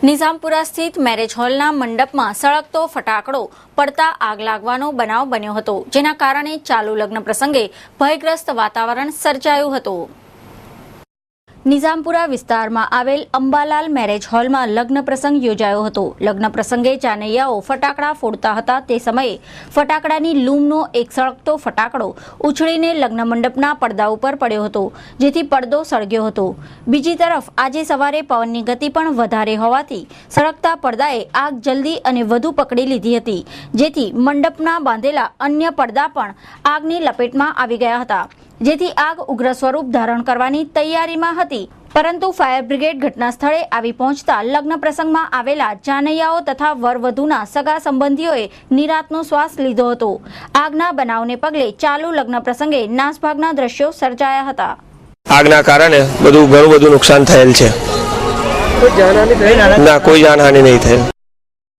નિઝામપુરા સ્થિત મેરેજ હોલના મંડપમાં સળગતો ફટાકડો પડતા આગ લાગવાનો બનાવ બન્યો હતો, જેના કારણે ચાલુ લગ્ન પ્રસંગે ભયગ્રસ્ત વાતાવરણ સર્જાયું હતું। નિઝામપુરા વિસ્તારમાં આવેલ અંબાલાલ મેરેજ હોલમાં લગ્ન પ્રસંગ યોજાયો હતો। લગ્ન પ્રસંગે જાનૈયાઓ ફટાકડા ફોડતા હતા તે સમયે ફટાકડાની લૂમનો એક સળગતો ફટાકડો ઉછળીને લગ્ન મંડપના પડદા ઉપર પડ્યો હતો, જેથી પડદો સળગ્યો હતો। બીજી તરફ આજે સવારે પવનની ગતિ પણ વધારે હોવાથી સળગતા પડદાએ આગ જલ્દી અને વધુ પકડી લીધી હતી, જેથી મંડપના બાંધેલા અન્ય પડદા પણ આગની લપેટમાં આવી ગયા હતા, જેથી આગ ઉગ્ર સ્વરૂપ ધારણ કરવાની તૈયારીમાં હતી। પરંતુ ફાયર બ્રિગેડ ઘટના સ્થળે આવી પહોંચતા લગ્ન પ્રસંગમાં આવેલા જાનૈયાઓ તથા વરવધુના સગા સંબંધીઓએ નિરાંતનો શ્વાસ લીધો હતો। આગના બનાવને પગલે ચાલુ લગ્ન પ્રસંગે નાસભાગના દ્રશ્યો સર્જાયા હતા। આગના કારણે ઘણું બધું નુકસાન થયેલ છે। કોઈ જાનહાનિ નહીં થયેલ।